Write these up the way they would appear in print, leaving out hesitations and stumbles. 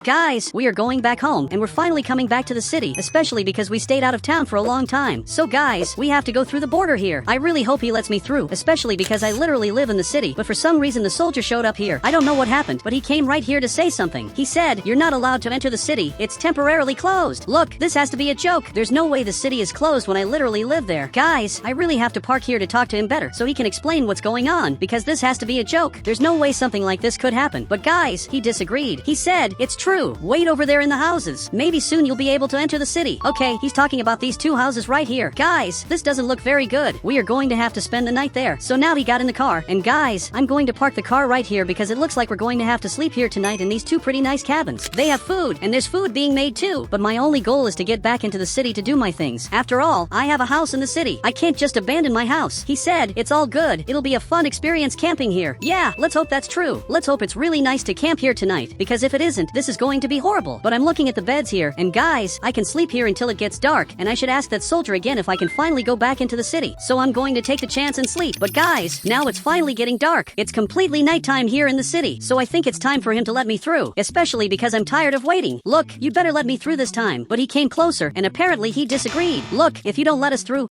Guys, we are going back home, and we're finally coming back to the city, especially because we stayed out of town for a long time. So guys, we have to go through the border here. I really hope he lets me through, especially because I literally live in the city, but for some reason the soldier showed up here. I don't know what happened, but he came right here to say something. He said, "You're not allowed to enter the city. It's temporarily closed." Look, this has to be a joke. There's no way the city is closed when I literally live there. Guys, I really have to park here to talk to him better, so he can explain what's going on, because this has to be a joke. There's no way something like this could happen. But guys, he disagreed. He said, "It's true. Wait over there in the houses. Maybe soon you'll be able to enter the city." Okay, he's talking about these two houses right here. Guys, this doesn't look very good. We are going to have to spend the night there. So now he got in the car, and guys, I'm going to park the car right here because it looks like we're going to have to sleep here tonight in these two pretty nice cabins. They have food, and there's food being made too. But my only goal is to get back into the city to do my things. After all, I have a house in the city. I can't just abandon my house. He said, "It's all good. It'll be a fun experience camping here." Yeah, let's hope that's true. Let's hope it's really nice to camp here tonight, because if it isn't, this is going to be horrible. But I'm looking at the beds here, and guys, I can sleep here until it gets dark, and I should ask that soldier again if I can finally go back into the city. So I'm going to take the chance and sleep. But guys, now it's finally getting dark. It's completely nighttime here in the city, so I think it's time for him to let me through, especially because I'm tired of waiting. "Look, you'd better let me through this time." But he came closer, and apparently he disagreed. "Look, if you don't let us through,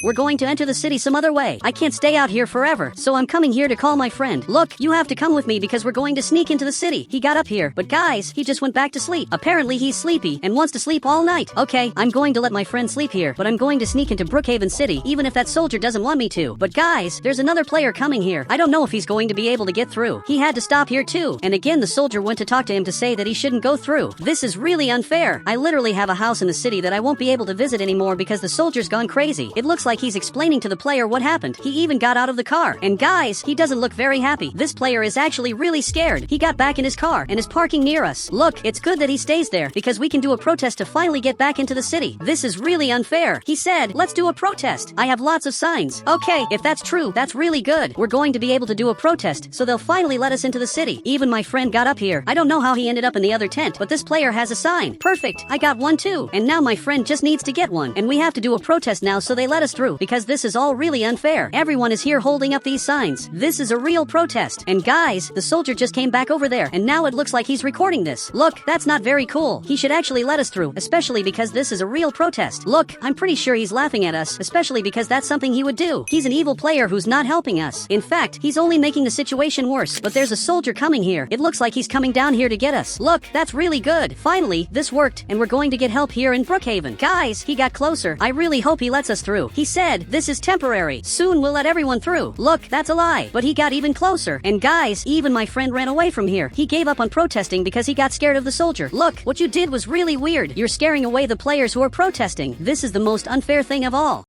we're going to enter the city some other way. I can't stay out here forever, so I'm coming here to call my friend. Look, you have to come with me because we're going to sneak into the city." He got up here, but guys, he just went back to sleep. Apparently he's sleepy and wants to sleep all night. Okay, I'm going to let my friend sleep here, but I'm going to sneak into Brookhaven City, even if that soldier doesn't want me to. But guys, there's another player coming here. I don't know if he's going to be able to get through. He had to stop here too, and again the soldier went to talk to him to say that he shouldn't go through. This is really unfair. I literally have a house in the city that I won't be able to visit anymore because the soldier's gone crazy. It looks like he's explaining to the player what happened. He even got out of the car. And guys, he doesn't look very happy. This player is actually really scared. He got back in his car and is parking near us. Look, it's good that he stays there because we can do a protest to finally get back into the city. This is really unfair. He said, "Let's do a protest. I have lots of signs." Okay, if that's true, that's really good. We're going to be able to do a protest, so they'll finally let us into the city. Even my friend got up here. I don't know how he ended up in the other tent, but this player has a sign. Perfect. I got one too. And now my friend just needs to get one. And we have to do a protest now so they let us through because this is all really unfair. Everyone is here holding up these signs. This is a real protest. And guys, the soldier just came back over there, and now it looks like he's recording this. Look, that's not very cool. He should actually let us through, especially because this is a real protest. Look, I'm pretty sure he's laughing at us, especially because that's something he would do. He's an evil player who's not helping us. In fact, he's only making the situation worse. But there's a soldier coming here. It looks like he's coming down here to get us. Look, that's really good. Finally, this worked, and we're going to get help here in Brookhaven. Guys, he got closer. I really hope he lets us through. He said, "This is temporary. Soon we'll let everyone through." Look, that's a lie. But he got even closer. And guys, even my friend ran away from here. He gave up on protesting because he got scared of the soldier. Look, what you did was really weird. You're scaring away the players who are protesting. This is the most unfair thing of all.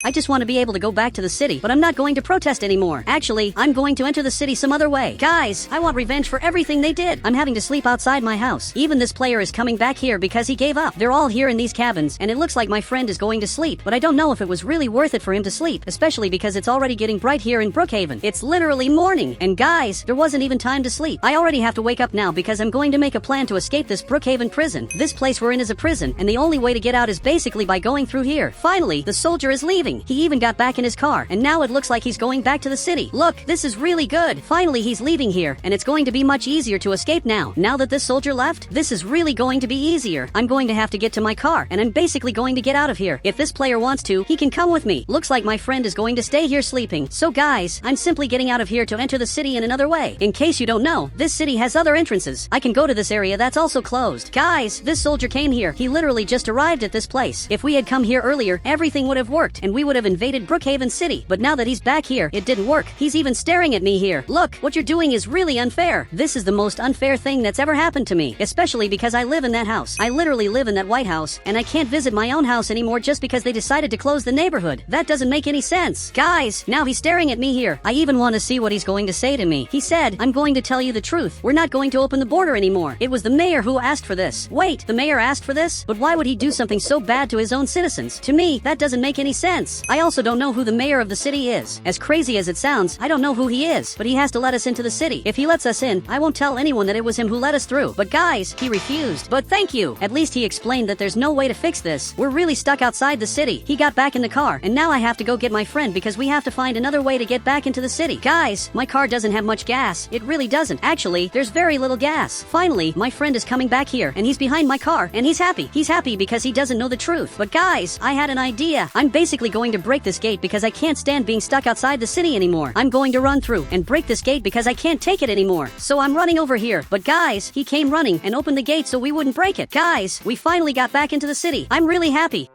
I just want to be able to go back to the city, but I'm not going to protest anymore. Actually, I'm going to enter the city some other way. Guys, I want revenge for everything they did. I'm having to sleep outside my house. Even this player is coming back here because he gave up. They're all here in these cabins, and it looks like my friend is going to sleep, but I don't know if it was really worth it for him to sleep, especially because it's already getting bright here in Brookhaven. It's literally morning, and guys, there wasn't even time to sleep. I already have to wake up now because I'm going to make a plan to escape this Brookhaven prison. This place we're in is a prison, and the only way to get out is basically by going through here. Finally, the soldier is leaving. He even got back in his car, and now it looks like he's going back to the city. Look, this is really good. Finally, he's leaving here, and it's going to be much easier to escape now. Now that this soldier left, this is really going to be easier. I'm going to have to get to my car, and I'm basically going to get out of here. If this player wants to, he can come with me. Looks like my friend is going to stay here sleeping. So guys, I'm simply getting out of here to enter the city in another way. In case you don't know, this city has other entrances. I can go to this area that's also closed. Guys, this soldier came here. He literally just arrived at this place. If we had come here earlier, everything would have worked, and we would have invaded Brookhaven City. But now that he's back here, it didn't work. He's even staring at me here. Look, what you're doing is really unfair. This is the most unfair thing that's ever happened to me, especially because I live in that house. I literally live in that White House, and I can't visit my own house anymore just because they decided to close the neighborhood. That doesn't make any sense. Guys, now he's staring at me here. I even want to see what he's going to say to me. He said, "I'm going to tell you the truth. We're not going to open the border anymore. It was the mayor who asked for this." Wait, the mayor asked for this? But why would he do something so bad to his own citizens? To me, that doesn't make any sense. sense. I also don't know who the mayor of the city is. As crazy as it sounds, I don't know who he is, but he has to let us into the city. If he lets us in, I won't tell anyone that it was him who let us through. But guys, he refused. But thank you. At least he explained that there's no way to fix this. We're really stuck outside the city. He got back in the car, and now I have to go get my friend because we have to find another way to get back into the city. Guys, my car doesn't have much gas. It really doesn't. Actually, there's very little gas. Finally, my friend is coming back here, and he's behind my car, and he's happy. He's happy because he doesn't know the truth. But guys, I had an idea. I'm basically going to break this gate because I can't stand being stuck outside the city anymore. I'm going to run through and break this gate because I can't take it anymore. So I'm running over here. But guys, he came running and opened the gate so we wouldn't break it. Guys, we finally got back into the city. I'm really happy.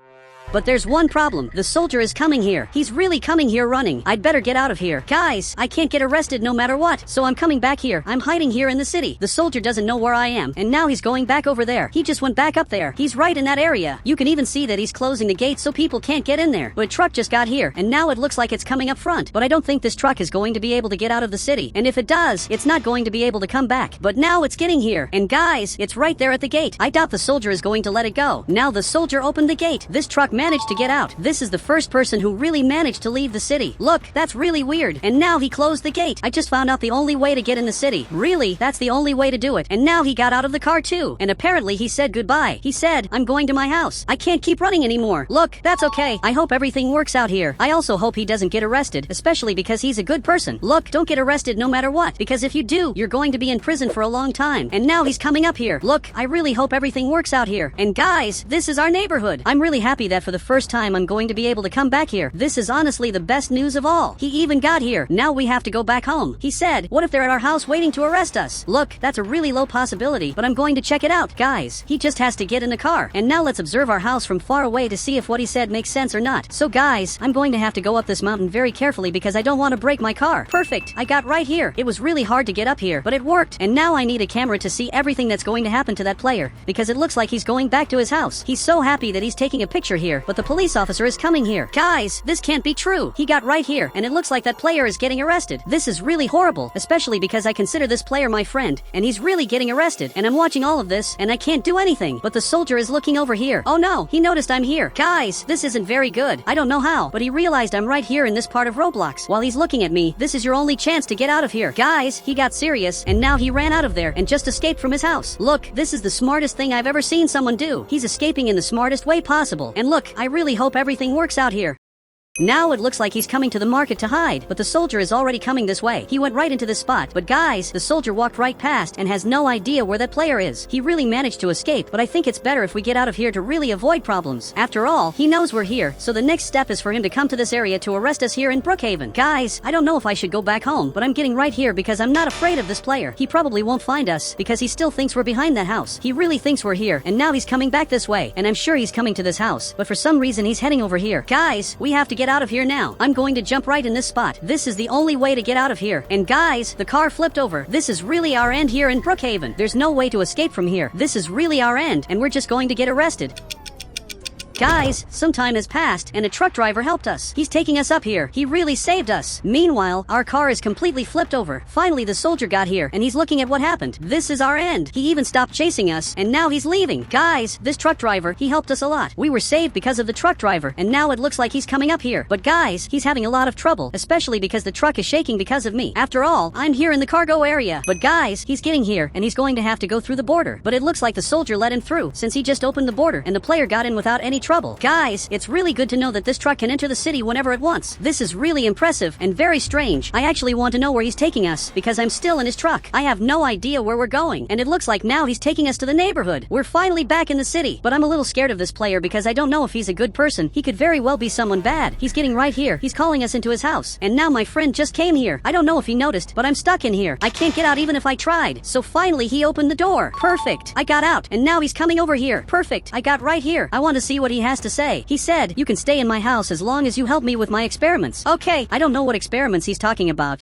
But there's one problem. The soldier is coming here. He's really coming here running. I'd better get out of here. Guys, I can't get arrested no matter what. So I'm coming back here. I'm hiding here in the city. The soldier doesn't know where I am. And now he's going back over there. He just went back up there. He's right in that area. You can even see that he's closing the gate so people can't get in there. But a truck just got here. And now it looks like it's coming up front. But I don't think this truck is going to be able to get out of the city. And if it does, it's not going to be able to come back. But now it's getting here. And guys, it's right there at the gate. I doubt the soldier is going to let it go. Now the soldier opened the gate. This truck managed to get out. This is the first person who really managed to leave the city. Look, that's really weird. And now he closed the gate. I just found out the only way to get in the city. Really, that's the only way to do it. And now he got out of the car too. And apparently he said goodbye. He said, I'm going to my house. I can't keep running anymore. Look, that's okay. I hope everything works out here. I also hope he doesn't get arrested, especially because he's a good person. Look, don't get arrested no matter what, because if you do, you're going to be in prison for a long time. And now he's coming up here. Look, I really hope everything works out here. And guys, this is our neighborhood. I'm really happy that for the first time I'm going to be able to come back here. This is honestly the best news of all. He even got here. Now we have to go back home. He said, what if they're at our house waiting to arrest us? Look, that's a really low possibility, but I'm going to check it out. Guys, he just has to get in the car. And now let's observe our house from far away to see if what he said makes sense or not. So guys, I'm going to have to go up this mountain very carefully because I don't want to break my car. Perfect. I got right here. It was really hard to get up here, but it worked. And now I need a camera to see everything that's going to happen to that player because it looks like he's going back to his house. He's so happy that he's taking a picture here, but the police officer is coming here. Guys, this can't be true. He got right here, and it looks like that player is getting arrested. This is really horrible, especially because I consider this player my friend, and he's really getting arrested, and I'm watching all of this, and I can't do anything. But the soldier is looking over here. Oh no, he noticed I'm here. Guys, this isn't very good. I don't know how, but he realized I'm right here in this part of Roblox. While he's looking at me, this is your only chance to get out of here. Guys, he got serious, and now he ran out of there and just escaped from his house. Look, this is the smartest thing I've ever seen someone do. He's escaping in the smartest way possible. And look, I really hope everything works out here. Now it looks like he's coming to the market to hide, but the soldier is already coming this way. He went right into this spot, but guys, the soldier walked right past and has no idea where that player is. He really managed to escape, but I think it's better if we get out of here to really avoid problems. After all, he knows we're here, so the next step is for him to come to this area to arrest us here in Brookhaven. Guys, I don't know if I should go back home, but I'm getting right here because I'm not afraid of this player. He probably won't find us because he still thinks we're behind that house. He really thinks we're here, and now he's coming back this way, and I'm sure he's coming to this house, but for some reason he's heading over here. Guys, we have to get out of here now. I'm going to jump right in this spot. This is the only way to get out of here. And guys, the car flipped over. This is really our end here in Brookhaven. There's no way to escape from here. This is really our end, and we're just going to get arrested. Guys, some time has passed, and a truck driver helped us. He's taking us up here. He really saved us. Meanwhile, our car is completely flipped over. Finally, the soldier got here, and he's looking at what happened. This is our end. He even stopped chasing us, and now he's leaving. Guys, this truck driver, he helped us a lot. We were saved because of the truck driver, and now it looks like he's coming up here. But guys, he's having a lot of trouble, especially because the truck is shaking because of me. After all, I'm here in the cargo area. But guys, he's getting here, and he's going to have to go through the border. But it looks like the soldier let him through, since he just opened the border, and the player got in without any trouble. Guys, it's really good to know that this truck can enter the city whenever it wants. This is really impressive and very strange. I actually want to know where he's taking us because I'm still in his truck. I have no idea where we're going, and it looks like now he's taking us to the neighborhood. We're finally back in the city, but I'm a little scared of this player because I don't know if he's a good person. He could very well be someone bad. He's getting right here. He's calling us into his house, and now my friend just came here. I don't know if he noticed, but I'm stuck in here. I can't get out even if I tried. So finally he opened the door. Perfect. I got out, and now he's coming over here. Perfect. I got right here. I want to see what he has to say. He said, you can stay in my house as long as you help me with my experiments. Okay, I don't know what experiments he's talking about.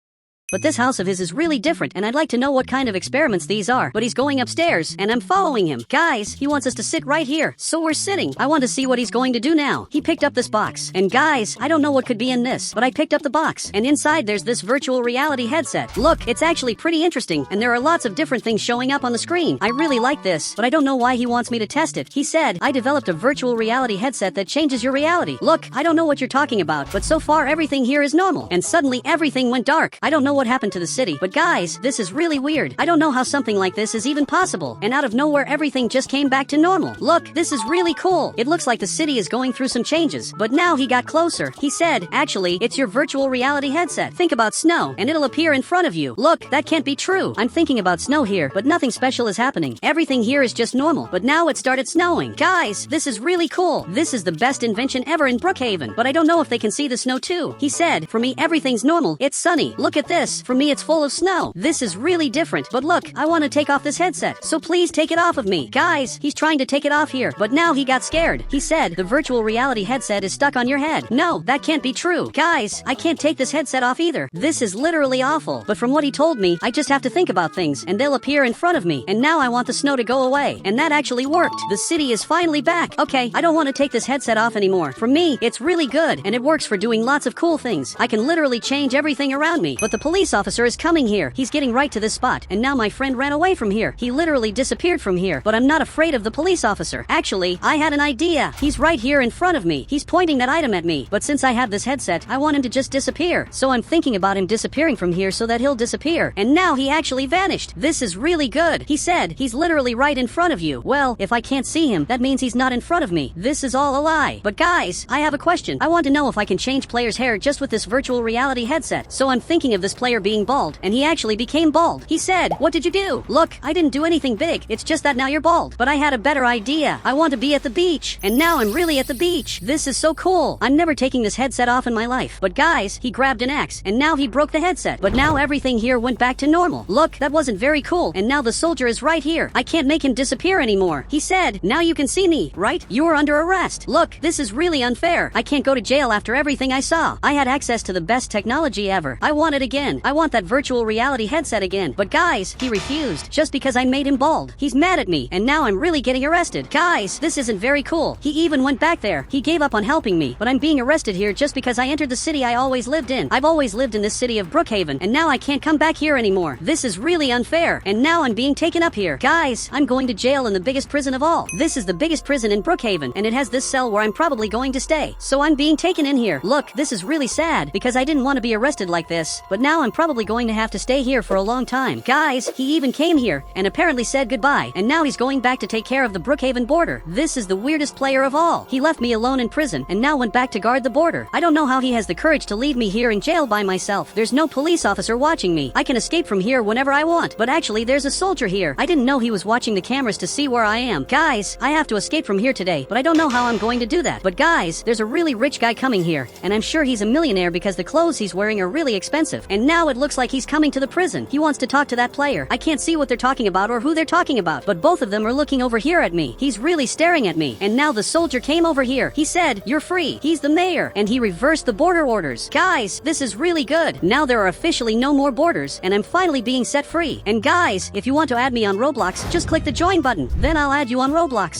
But this house of his is really different, and I'd like to know what kind of experiments these are. But he's going upstairs, and I'm following him. Guys, he wants us to sit right here, so we're sitting. I want to see what he's going to do now. He picked up this box, and guys, I don't know what could be in this, but I picked up the box, and inside there's this virtual reality headset. Look, it's actually pretty interesting, and there are lots of different things showing up on the screen. I really like this, but I don't know why he wants me to test it. He said, I developed a virtual reality headset that changes your reality. Look, I don't know what you're talking about, but so far everything here is normal, and suddenly everything went dark. I don't know what happened to the city, but guys, this is really weird. I don't know how something like this is even possible, and out of nowhere everything just came back to normal. Look, this is really cool. It looks like the city is going through some changes, but now he got closer. He said, actually, it's your virtual reality headset. Think about snow, and it'll appear in front of you. Look, that can't be true. I'm thinking about snow here, but nothing special is happening. Everything here is just normal, but now it started snowing. Guys, this is really cool. This is the best invention ever in Brookhaven, but I don't know if they can see the snow too. He said, for me everything's normal. It's sunny. Look at this. For me it's full of snow. This is really different, but look, I want to take off this headset, so please take it off of me. Guys, he's trying to take it off here, but now he got scared. He said, the virtual reality headset is stuck on your head. No, that can't be true. Guys, I can't take this headset off either. This is literally awful, but from what he told me, I just have to think about things, and they'll appear in front of me, and now I want the snow to go away, and that actually worked. The city is finally back. Okay, I don't want to take this headset off anymore. For me, it's really good, and it works for doing lots of cool things. I can literally change everything around me, but the police officer is coming here. He's getting right to this spot, and now my friend ran away from here. He literally disappeared from here, but I'm not afraid of the police officer. Actually, I had an idea. He's right here in front of me. He's pointing that item at me, but since I have this headset, I want him to just disappear. So I'm thinking about him disappearing from here so that he'll disappear, and now he actually vanished. This is really good. He said, he's literally right in front of you. Well, if I can't see him, that means he's not in front of me. This is all a lie. But guys, I have a question. I want to know if I can change players' hair just with this virtual reality headset. So I'm thinking of this player being bald, and he actually became bald. He said, what did you do? Look, I didn't do anything big. It's just that now you're bald. But I had a better idea. I want to be at the beach, and now I'm really at the beach. This is so cool. I'm never taking this headset off in my life. But guys, he grabbed an axe, and now he broke the headset. But now everything here went back to normal. Look, that wasn't very cool, and now the soldier is right here. I can't make him disappear anymore. He said, now you can see me, right? You are under arrest. Look, this is really unfair. I can't go to jail after everything I saw. I had access to the best technology ever. I want it again. I want that virtual reality headset again. But guys, he refused, just because I made him bald. He's mad at me, and now I'm really getting arrested. Guys, this isn't very cool. He even went back there. He gave up on helping me, but I'm being arrested here just because I entered the city I always lived in. I've always lived in this city of Brookhaven, and now I can't come back here anymore. This is really unfair, and now I'm being taken up here. Guys, I'm going to jail in the biggest prison of all. This is the biggest prison in Brookhaven, and it has this cell where I'm probably going to stay. So I'm being taken in here. Look, this is really sad, because I didn't want to be arrested like this, but now I'm probably going to have to stay here for a long time. Guys, he even came here, and apparently said goodbye, and now he's going back to take care of the Brookhaven border. This is the weirdest player of all. He left me alone in prison, and now went back to guard the border. I don't know how he has the courage to leave me here in jail by myself. There's no police officer watching me. I can escape from here whenever I want, but actually there's a soldier here. I didn't know he was watching the cameras to see where I am. Guys, I have to escape from here today, but I don't know how I'm going to do that. But guys, there's a really rich guy coming here, and I'm sure he's a millionaire because the clothes he's wearing are really expensive. And now it looks like he's coming to the prison. He wants to talk to that player. I can't see what they're talking about or who they're talking about, but both of them are looking over here at me. He's really staring at me, and now the soldier came over here. He said, you're free. He's the mayor, and he reversed the border orders. Guys, this is really good. Now there are officially no more borders, and I'm finally being set free. And guys, if you want to add me on Roblox, just click the join button. Then I'll add you on Roblox.